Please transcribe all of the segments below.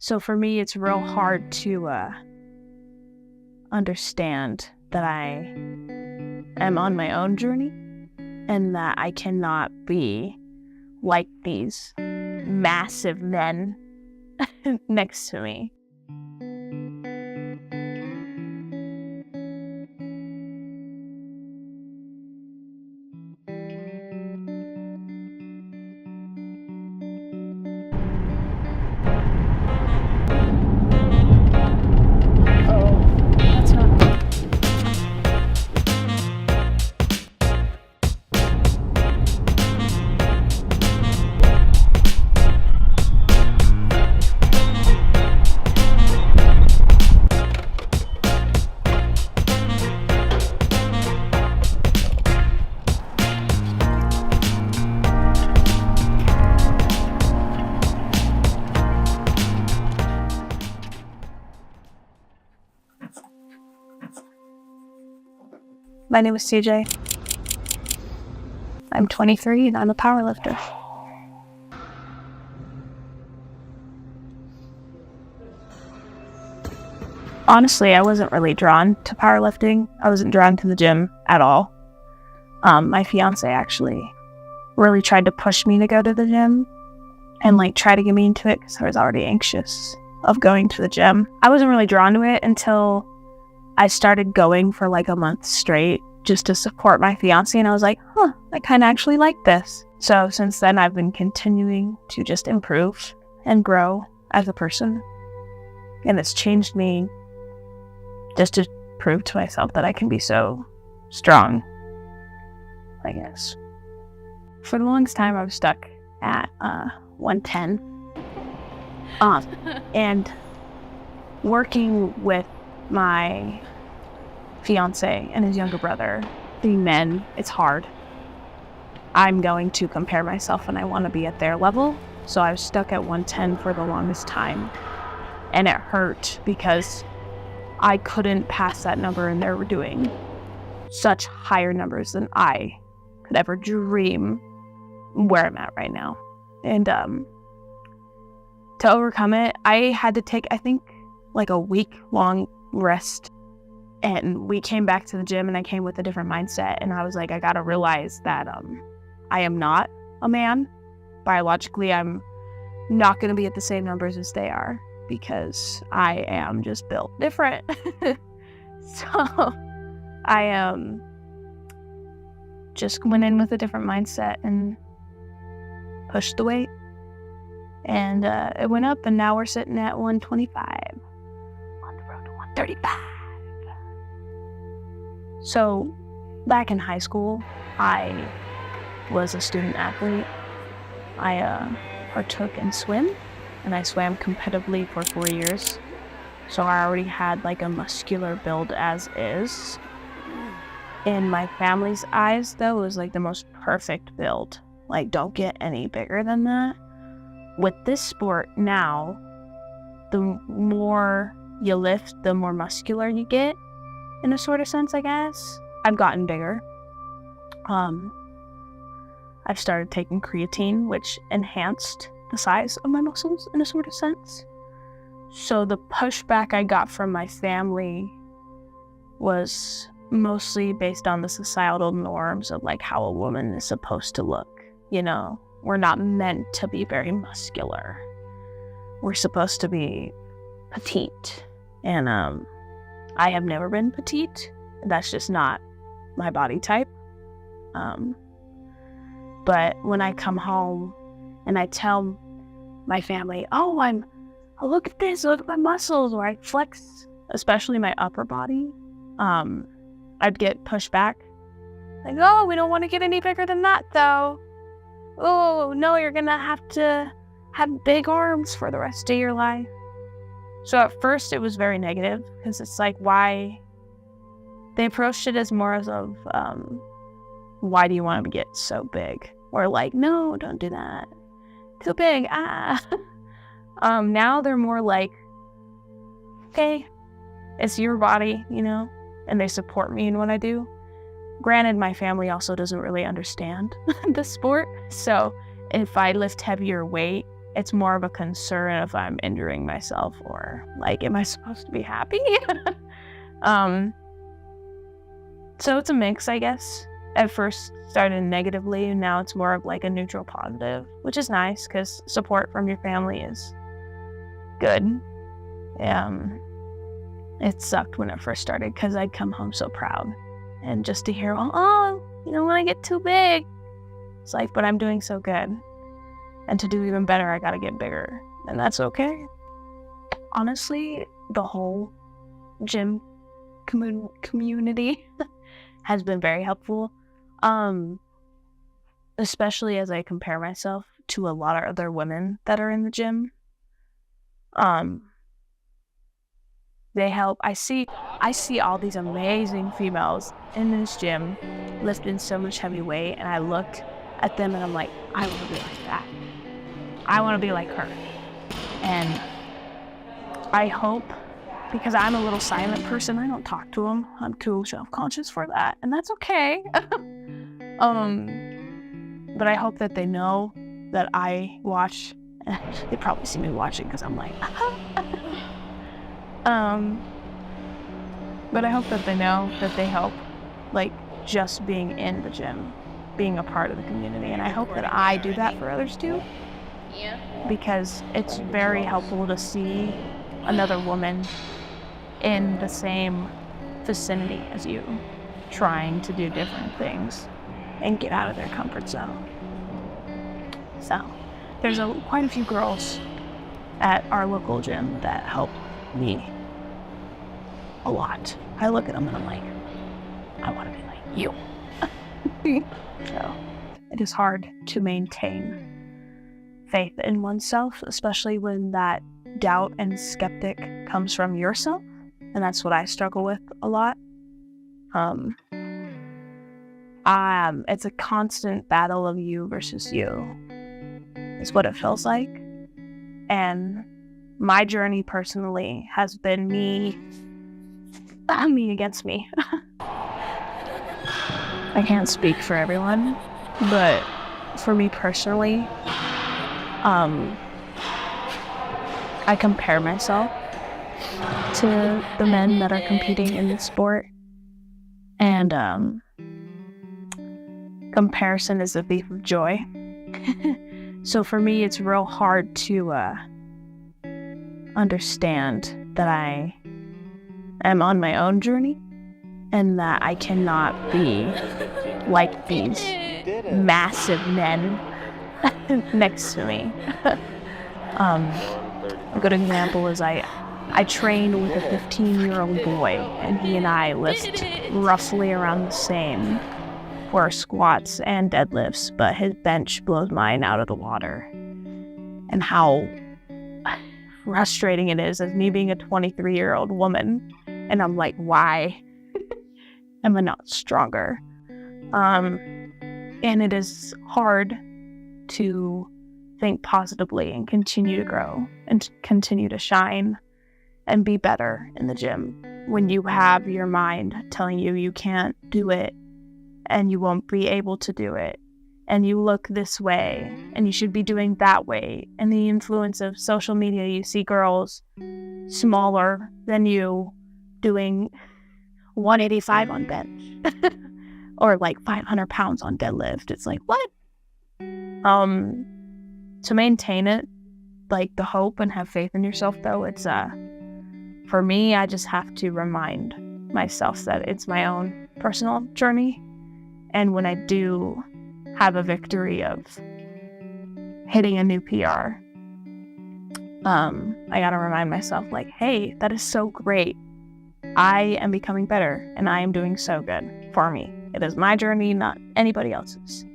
So for me, it's real hard to understand that I am on my own journey and that I cannot be like these massive men next to me. My name is CJ. I'm 23 and I'm a powerlifter. Honestly, I wasn't really drawn to powerlifting. I wasn't drawn to the gym at all. My fiance actually really tried to push me to go to the gym and try to get me into it because I was already anxious of going to the gym. I wasn't really drawn to it until I started going for a month straight just to support my fiance, and I was like, I kind of actually like this. So since then, I've been continuing to just improve and grow as a person, and it's changed me just to prove to myself that I can be so strong, I guess. For the longest time, I was stuck at 110, and working with my fiance and his younger brother, being men, it's hard. I'm going to compare myself and I want to be at their level. So I was stuck at 110 for the longest time. And it hurt because I couldn't pass that number and they were doing such higher numbers than I could ever dream where I'm at right now. And to overcome it, I had to take, I think, a week-long rest, and we came back to the gym and I came with a different mindset, and I was like, I gotta realize that I am not a man. Biologically, I'm not gonna be at the same numbers as they are because I am just built different. So I just went in with a different mindset and pushed the weight, and it went up, and now we're sitting at 125. 135. So back in high school, I was a student athlete. I partook in swim, and I swam competitively for 4 years. So I already had a muscular build as is. In my family's eyes, though, it was the most perfect build. Don't get any bigger than that. With this sport now, the more you lift, the more muscular you get, in a sort of sense, I guess. I've gotten bigger. I've started taking creatine, which enhanced the size of my muscles in a sort of sense. So the pushback I got from my family was mostly based on the societal norms of how a woman is supposed to look. We're not meant to be very muscular. We're supposed to be petite. And I have never been petite. That's just not my body type. But when I come home and I tell my family, oh, look at this, look at my muscles, or I flex, especially my upper body, I'd get pushed back. Oh, we don't want to get any bigger than that, though. Oh, no, you're going to have big arms for the rest of your life. So at first it was very negative because it's why they approached it as more as of, why do you want to get so big? Or no, don't do that. Too big, Now they're more okay, it's your body, and they support me in what I do. Granted, my family also doesn't really understand the sport. So if I lift heavier weight, it's more of a concern if I'm injuring myself or like, am I supposed to be happy? So it's a mix, I guess. At first started negatively, and now it's more of like a neutral positive, which is nice because support from your family is good. It sucked when it first started because I'd come home so proud, and just to hear, oh, when I get too big, it's like, but I'm doing so good, and to do even better, I gotta get bigger, and that's okay. Honestly, the whole gym community has been very helpful, especially as I compare myself to a lot of other women that are in the gym. They help. I see all these amazing females in this gym lifting so much heavy weight, and I look at them and I'm like, I want to be like that. I want to be like her. And I hope, because I'm a little silent person, I don't talk to them. I'm too self-conscious for that, and that's okay. But I hope that they know that I watch. They probably see me watching because I'm like, but I hope that they know that they help, like, just being in the gym, being a part of the community, and I hope that I do that for others too. Yeah. Because it's very helpful to see another woman in the same vicinity as you, trying to do different things and get out of their comfort zone. So there's quite a few girls at our local gym that help me a lot. I look at them and I'm like, I want to be like you. So it is hard to maintain faith in oneself, especially when that doubt and skeptic comes from yourself. And that's what I struggle with a lot. It's a constant battle of you versus you, is what it feels like. And my journey personally has been me against me. I can't speak for everyone, but for me personally, I compare myself to the men that are competing in this sport, and comparison is a thief of joy. So for me, it's real hard to understand that I am on my own journey and that I cannot be like these massive men next to me. A good example is I train with a 15-year-old boy, and he and I lift roughly around the same for squats and deadlifts, but his bench blows mine out of the water. And how frustrating it is as me being a 23-year-old woman, and I'm like, why am I not stronger? And it is hard to think positively and continue to grow and continue to shine and be better in the gym when you have your mind telling you you can't do it and you won't be able to do it, and you look this way and you should be doing that way. And the influence of social media, you see girls smaller than you doing 185 on bench or like 500 pounds on deadlift. It's like, what? To maintain it, like the hope and have faith in yourself, though, it's for me, I just have to remind myself that it's my own personal journey. And when I do have a victory of hitting a new PR, I gotta remind myself, like, hey, that is so great. I am becoming better, and I am doing so good for me. It is my journey, not anybody else's.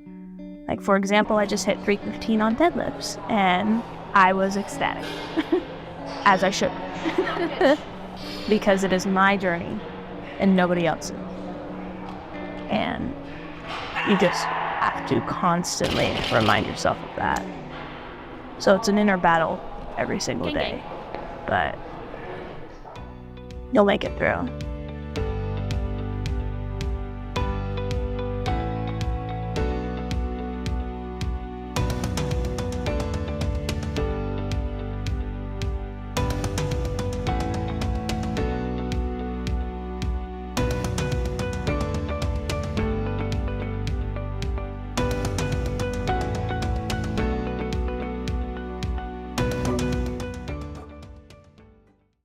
Like, for example, I just hit 315 on deadlifts, and I was ecstatic, as I should, because it is my journey and nobody else's. And you just have to constantly remind yourself of that. So it's an inner battle every single day, but you'll make it through.